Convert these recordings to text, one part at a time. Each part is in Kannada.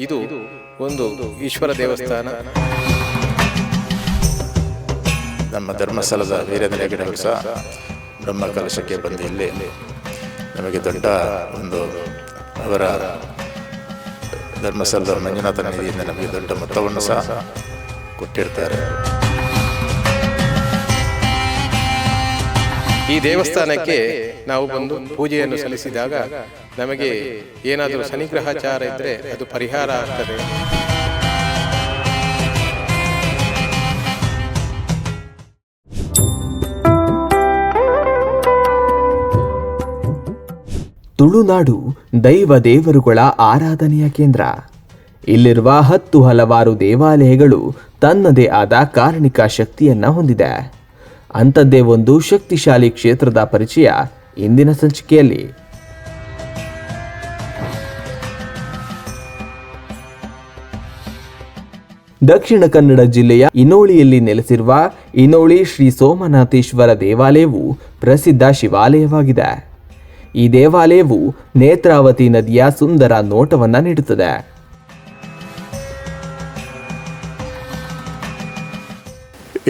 ಇದು ಒಂದು ಈಶ್ವರ ದೇವಸ್ಥಾನ. ನಮ್ಮ ಧರ್ಮಸ್ಥಳದ ವೀರೇಂದ್ರ ಹೆಗ್ಗಡೆ ಅವರು ಸಹ ಬ್ರಹ್ಮಕಲಶಕ್ಕೆ ಬಂದು ಇಲ್ಲಿ ನಮಗೆ ದೊಡ್ಡ ಒಂದು ಅವರ ಧರ್ಮಸ್ಥಳದ ಮಂಜುನಾಥ ನಿಧಿಯಿಂದ ನಮಗೆ ದೊಡ್ಡ ಮೊತ್ತವನ್ನು ಸಹ ಕೊಟ್ಟಿರ್ತಾರೆ. ಈ ದೇವಸ್ಥಾನಕ್ಕೆ ನಾವು ಬಂದು ಪೂಜೆಯನ್ನು ಸಲ್ಲಿಸಿದಾಗ ನಮಗೆ ಏನಾದರೂ ಶನಿಗ್ರಹಚಾರ ಇದ್ದರೆ ಅದು ಪರಿಹಾರ ಆಗ್ತದೆ. ತುಳುನಾಡು ದೈವ ದೇವರುಗಳ ಆರಾಧನೆಯ ಕೇಂದ್ರ. ಇಲ್ಲಿರುವ 10 ಹಲವಾರು ದೇವಾಲಯಗಳು ತನ್ನದೇ ಆದ ಕಾರಣಿಕ ಶಕ್ತಿಯನ್ನ ಹೊಂದಿದೆ. ಅಂಥದ್ದೇ ಒಂದು ಶಕ್ತಿಶಾಲಿ ಕ್ಷೇತ್ರದ ಪರಿಚಯ ಇಂದಿನ ಸಂಚಿಕೆಯಲ್ಲಿ. ದಕ್ಷಿಣ ಕನ್ನಡ ಜಿಲ್ಲೆಯ ಇನೋಳಿಯಲ್ಲಿ ನೆಲೆಸಿರುವ ಇನೋಳಿ ಶ್ರೀ ಸೋಮನಾಥೇಶ್ವರ ದೇವಾಲಯವು ಪ್ರಸಿದ್ಧ ಶಿವಾಲಯವಾಗಿದೆ. ಈ ದೇವಾಲಯವು ನೇತ್ರಾವತಿ ನದಿಯ ಸುಂದರ ನೋಟವನ್ನು ನೀಡುತ್ತದೆ.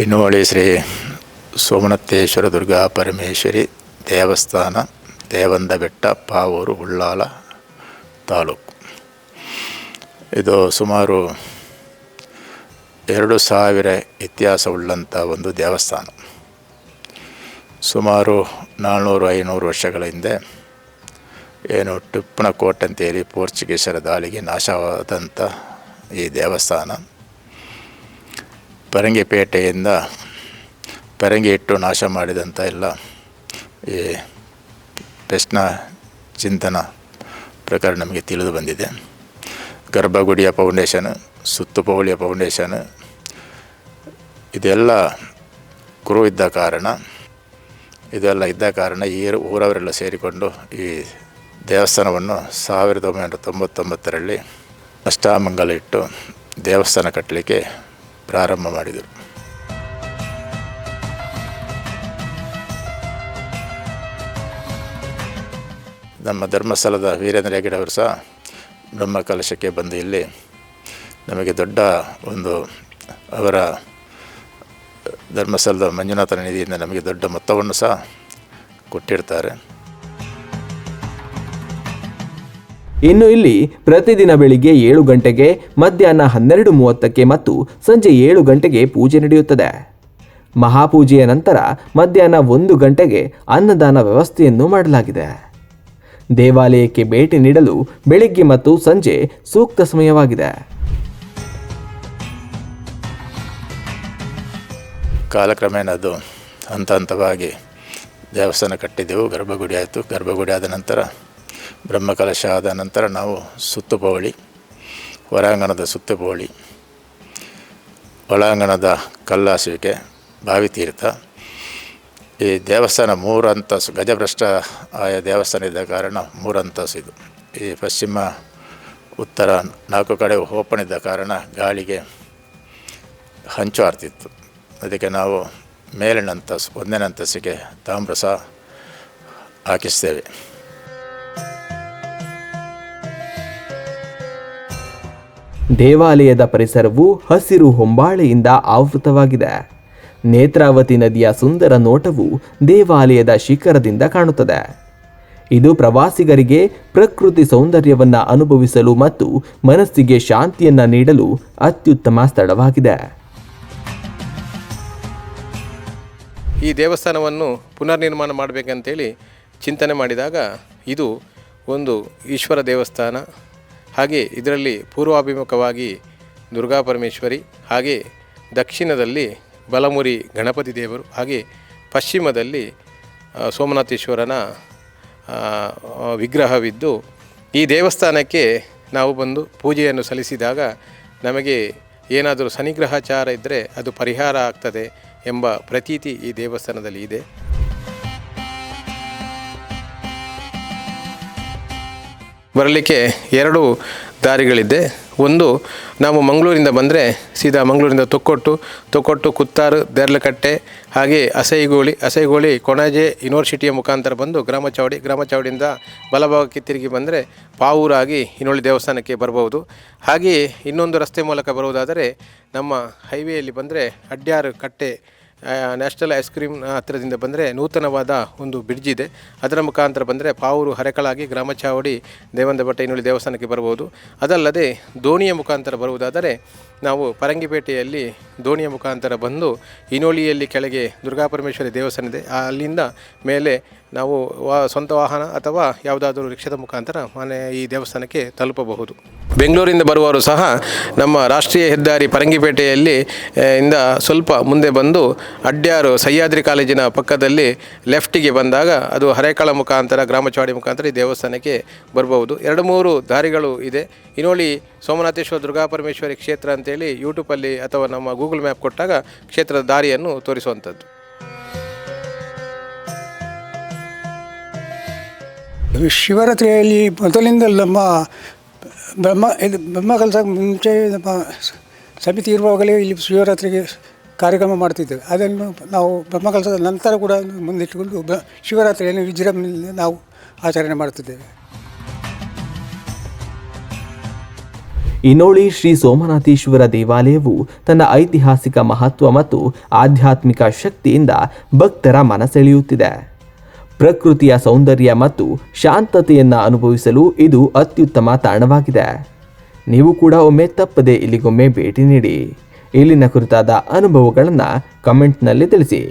ಇನೋಳಿ ಶ್ರೀ ಸೋಮನಾಥೇಶ್ವರ ದುರ್ಗಾ ಪರಮೇಶ್ವರಿ ದೇವಸ್ಥಾನ, ದೇವಂದಬೆಟ್ಟ, ಪಾವೂರು, ಉಳ್ಳಾಲ ತಾಲೂಕು. ಇದು ಸುಮಾರು 2000 ಇತಿಹಾಸವುಳ್ಳಂಥ ಒಂದು ದೇವಸ್ಥಾನ. ಸುಮಾರು 400-500 ವರ್ಷಗಳ ಹಿಂದೆ ಏನು ಟಿಪ್ಪಣ ಕೋಟೆ ಅಂತೇಳಿ ಪೋರ್ಚುಗೀಸರ ದಾಳಿಗೆ ನಾಶವಾದಂಥ ಈ ದೇವಸ್ಥಾನ ಪರಂಗಿಪೇಟೆಯಿಂದ ಪರಂಗಿ ಇಟ್ಟು ನಾಶ ಮಾಡಿದಂಥ ಎಲ್ಲ ಈ ಪ್ರಶ್ನ ಚಿಂತನ ಪ್ರಕಾರ ನಮಗೆ ತಿಳಿದು ಬಂದಿದೆ. ಗರ್ಭಗುಡಿಯ ಫೌಂಡೇಶನ್, ಸುತ್ತುಪೌಳಿಯ ಫೌಂಡೇಶನ್ ಇದೆಲ್ಲ ಇದೆಲ್ಲ ಇದ್ದ ಕಾರಣ ಈ ಊರವರೆಲ್ಲ ಸೇರಿಕೊಂಡು ಈ ದೇವಸ್ಥಾನವನ್ನು 1999ರಲ್ಲಿ ಅಷ್ಟಾಮಂಗಲ ಇಟ್ಟು ದೇವಸ್ಥಾನ ಕಟ್ಟಲಿಕ್ಕೆ ಪ್ರಾರಂಭ ಮಾಡಿದರು. ನಮ್ಮ ಧರ್ಮಸ್ಥಳದ ವೀರೇಂದ್ರ ಹೆಗ್ಗಡೆ ಅವರು ಸಹ ಬ್ರಹ್ಮಕಲಶಕ್ಕೆ ಬಂದು ಇಲ್ಲಿ ನಮಗೆ ದೊಡ್ಡ ಒಂದು ಅವರ ಧರ್ಮಸ್ಥಳದ ಮಂಜುನಾಥ ನಿಧಿಯಿಂದ ನಮಗೆ ದೊಡ್ಡ ಮೊತ್ತವನ್ನು ಸಹ ಕೊಟ್ಟಿರ್ತಾರೆ. ಇನ್ನು ಇಲ್ಲಿ ಪ್ರತಿದಿನ ಬೆಳಿಗ್ಗೆ 7 ಗಂಟೆಗೆ, ಮಧ್ಯಾಹ್ನ 12:30ಕ್ಕೆ ಮತ್ತು ಸಂಜೆ 7 ಗಂಟೆಗೆ ಪೂಜೆ ನಡೆಯುತ್ತದೆ. ಮಹಾಪೂಜೆಯ ನಂತರ ಮಧ್ಯಾಹ್ನ 1 ಗಂಟೆಗೆ ಅನ್ನದಾನ ವ್ಯವಸ್ಥೆಯನ್ನು ಮಾಡಲಾಗಿದೆ. ದೇವಾಲಯಕ್ಕೆ ಭೇಟಿ ನೀಡಲು ಬೆಳಿಗ್ಗೆ ಮತ್ತು ಸಂಜೆ ಸೂಕ್ತ ಸಮಯವಾಗಿದೆ. ಕಾಲಕ್ರಮೇಣ ಅದು ಹಂತವಾಗಿ ದೇವಸ್ಥಾನ ಕಟ್ಟಿದ್ದೆವು. ಗರ್ಭಗುಡಿ ಆಯಿತು. ಗರ್ಭಗುಡಿ ಆದ ನಂತರ ಬ್ರಹ್ಮಕಲಶ ಆದ ನಂತರ ನಾವು ಸುತ್ತುಪೌಳಿ, ಹೊರಾಂಗಣದ ಸುತ್ತುಪೌಳಿ, ಒಳಾಂಗಣದ ಕಲ್ಲಾಸುವಿಕೆ, ಬಾವಿತೀರ್ಥ. ಈ ದೇವಸ್ಥಾನ 3 ಅಂತಸ್ತು, ಗಜಭ್ರಷ್ಟ ಆಯಾ ದೇವಸ್ಥಾನ ಇದ್ದ ಕಾರಣ 3 ಅಂತಸ್ತು ಇದು. ಈ ಪಶ್ಚಿಮ ಉತ್ತರ 4 ಕಡೆ ಓಪನ್ ಇದ್ದ ಕಾರಣ ಗಾಳಿಗೆ ಹಂಚು ಆರ್ತಿತ್ತು. ಅದಕ್ಕೆ ನಾವು ಮೇಲಿನ ಅಂತಸ್ತು, 1ನೇ ಅಂತಸ್ತಿಗೆ ತಾಮ್ರ ಸಹ ಹಾಕಿಸ್ತೇವೆ. ದೇವಾಲಯದ ಪರಿಸರವು ಹಸಿರು ಹೊಂಬಾಳೆಯಿಂದ ಆವೃತವಾಗಿದೆ. ನೇತ್ರಾವತಿ ನದಿಯ ಸುಂದರ ನೋಟವು ದೇವಾಲಯದ ಶಿಖರದಿಂದ ಕಾಣುತ್ತದೆ. ಇದು ಪ್ರವಾಸಿಗರಿಗೆ ಪ್ರಕೃತಿ ಸೌಂದರ್ಯವನ್ನು ಅನುಭವಿಸಲು ಮತ್ತು ಮನಸ್ಸಿಗೆ ಶಾಂತಿಯನ್ನು ನೀಡಲು ಅತ್ಯುತ್ತಮ ಸ್ಥಳವಾಗಿದೆ. ಈ ದೇವಸ್ಥಾನವನ್ನು ಪುನರ್ನಿರ್ಮಾಣ ಮಾಡಬೇಕಂತೇಳಿ ಚಿಂತನೆ ಮಾಡಿದಾಗ ಇದು ಒಂದು ಈಶ್ವರ ದೇವಸ್ಥಾನ. ಹಾಗೆ ಇದರಲ್ಲಿ ಪೂರ್ವಾಭಿಮುಖವಾಗಿ ದುರ್ಗಾ ಪರಮೇಶ್ವರಿ, ಹಾಗೆ ದಕ್ಷಿಣದಲ್ಲಿ ಬಲಮುರಿ ಗಣಪತಿ ದೇವರು, ಹಾಗೆ ಪಶ್ಚಿಮದಲ್ಲಿ ಸೋಮನಾಥೇಶ್ವರನ ವಿಗ್ರಹವಿದ್ದು, ಈ ದೇವಸ್ಥಾನಕ್ಕೆ ನಾವು ಬಂದು ಪೂಜೆಯನ್ನು ಸಲ್ಲಿಸಿದಾಗ ನಮಗೆ ಏನಾದರೂ ಶನಿಗ್ರಹಚಾರ ಇದ್ದರೆ ಅದು ಪರಿಹಾರ ಆಗ್ತದೆ ಎಂಬ ಪ್ರತೀತಿ ಈ ದೇವಸ್ಥಾನದಲ್ಲಿ ಇದೆ. ಬರಲಿಕ್ಕೆ 2 ದಾರಿಗಳಿದೆ. ಒಂದು, ನಾವು ಮಂಗಳೂರಿಂದ ಬಂದರೆ ಸೀದಾ ಮಂಗಳೂರಿಂದ ತೊಕ್ಕೊಟ್ಟು ಕುತ್ತಾರು ದೇರ್ಲಕಟ್ಟೆ ಹಾಗೆ ಅಸೈಗೋಳಿ ಕೊಣಾಜೆ ಯೂನಿವರ್ಸಿಟಿಯ ಮುಖಾಂತರ ಬಂದು ಗ್ರಾಮಚಾವಡಿಯಿಂದ ಬಲಭಾಗಕ್ಕೆ ತಿರುಗಿ ಬಂದರೆ ಪಾವೂರಾಗಿ ಇನ್ನೊಳ್ಳಿ ದೇವಸ್ಥಾನಕ್ಕೆ ಬರ್ಬೋದು. ಹಾಗೆಯೇ ಇನ್ನೊಂದು ರಸ್ತೆ ಮೂಲಕ ಬರುವುದಾದರೆ ನಮ್ಮ ಹೈವೇಯಲ್ಲಿ ಬಂದರೆ ಅಡ್ಯಾರು ಕಟ್ಟೆ ನ್ಯಾಷನಲ್ ಐಸ್ ಕ್ರೀಮ್ ಹತ್ತಿರದಿಂದ ಬಂದರೆ ನೂತನವಾದ ಒಂದು ಬ್ರಿಡ್ಜ್ ಇದೆ. ಅದರ ಮುಖಾಂತರ ಬಂದರೆ ಪಾವೂರು ಹರಕಳಾಗಿ ಗ್ರಾಮಚಾವಡಿ ದೇವಂದ ಬೆಟ್ಟ ಇನ್ನೊಳ್ಳಿ ದೇವಸ್ಥಾನಕ್ಕೆ ಬರ್ಬೋದು. ಅದಲ್ಲದೆ ದೋಣಿಯ ಮುಖಾಂತರ ಬರುವುದಾದರೆ ನಾವು ಪರಂಗಿಪೇಟೆಯಲ್ಲಿ ದೋಣಿಯ ಮುಖಾಂತರ ಬಂದು ಇನೋಳಿಯಲ್ಲಿ ಕೆಳಗೆ ದುರ್ಗಾಪರಮೇಶ್ವರಿ ದೇವಸ್ಥಾನ ಇದೆ, ಅಲ್ಲಿಂದ ಮೇಲೆ ನಾವು ಸ್ವಂತ ವಾಹನ ಅಥವಾ ಯಾವುದಾದರೂ ರಿಕ್ಷಾದ ಮುಖಾಂತರ ಈ ದೇವಸ್ಥಾನಕ್ಕೆ ತಲುಪಬಹುದು. ಬೆಂಗಳೂರಿಂದ ಬರುವವರು ಸಹ ನಮ್ಮ ರಾಷ್ಟ್ರೀಯ ಹೆದ್ದಾರಿ ಪರಂಗಿಪೇಟೆಯಲ್ಲಿ ಇಂದ ಸ್ವಲ್ಪ ಮುಂದೆ ಬಂದು ಅಡ್ಯಾರು ಸಹ್ಯಾದ್ರಿ ಕಾಲೇಜಿನ ಪಕ್ಕದಲ್ಲಿ ಲೆಫ್ಟಿಗೆ ಬಂದಾಗ ಅದು ಹರೇಕಳ ಮುಖಾಂತರ ಗ್ರಾಮಚಾವಡಿ ಮುಖಾಂತರ ಈ ದೇವಸ್ಥಾನಕ್ಕೆ ಬರಬಹುದು. 2-3 ದಾರಿಗಳು ಇದೆ. ಇನೋಳಿ ಸೋಮನಾಥೇಶ್ವರ ದುರ್ಗಾಪರಮೇಶ್ವರಿ ಕ್ಷೇತ್ರ ಅಂತೇಳಿ ಯೂಟ್ಯೂಬಲ್ಲಿ ಅಥವಾ ನಮ್ಮ ಗೂಗಲ್ ಮ್ಯಾಪ್ ಕೊಟ್ಟಾಗ ಕ್ಷೇತ್ರದ ದಾರಿಯನ್ನು ತೋರಿಸುವಂಥದ್ದು. ಶಿವರಾತ್ರಿಯಲ್ಲಿ ಮೊದಲಿಂದ ನಮ್ಮ ಬ್ರಹ್ಮಕಲಶ ಮುಂಚೆ ನಮ್ಮ ಸಮಿತಿ ಇರುವಾಗಲೇ ಇಲ್ಲಿ ಶಿವರಾತ್ರಿಗೆ ಕಾರ್ಯಕ್ರಮ ಮಾಡ್ತಿದ್ದೇವೆ. ಅದನ್ನು ನಾವು ಬ್ರಹ್ಮಕಲಶದ ನಂತರ ಕೂಡ ಮುಂದಿಟ್ಟುಕೊಂಡು ಶಿವರಾತ್ರಿಯನ್ನು ವಿಜೃಂಭಣೆಯಿಂದ ನಾವು ಆಚರಣೆ ಮಾಡುತ್ತಿದ್ದೇವೆ. ಇನೋಳಿ ಶ್ರೀ ಸೋಮನಾಥೇಶ್ವರ ದೇವಾಲಯವು ತನ್ನ ಐತಿಹಾಸಿಕ ಮಹತ್ವ ಮತ್ತು ಆಧ್ಯಾತ್ಮಿಕ ಶಕ್ತಿಯಿಂದ ಭಕ್ತರ ಮನಸೆಳೆಯುತ್ತಿದೆ. ಪ್ರಕೃತಿಯ ಸೌಂದರ್ಯ ಮತ್ತು ಶಾಂತತೆಯನ್ನು ಅನುಭವಿಸಲು ಇದು ಅತ್ಯುತ್ತಮ ತಾಣವಾಗಿದೆ. ನೀವು ಕೂಡ ಒಮ್ಮೆ ತಪ್ಪದೆ ಇಲ್ಲಿಗೊಮ್ಮೆ ಭೇಟಿ ನೀಡಿ. ಇಲ್ಲಿನ ಕುರಿತಾದ ಅನುಭವಗಳನ್ನು ಕಮೆಂಟ್ನಲ್ಲಿ ತಿಳಿಸಿ.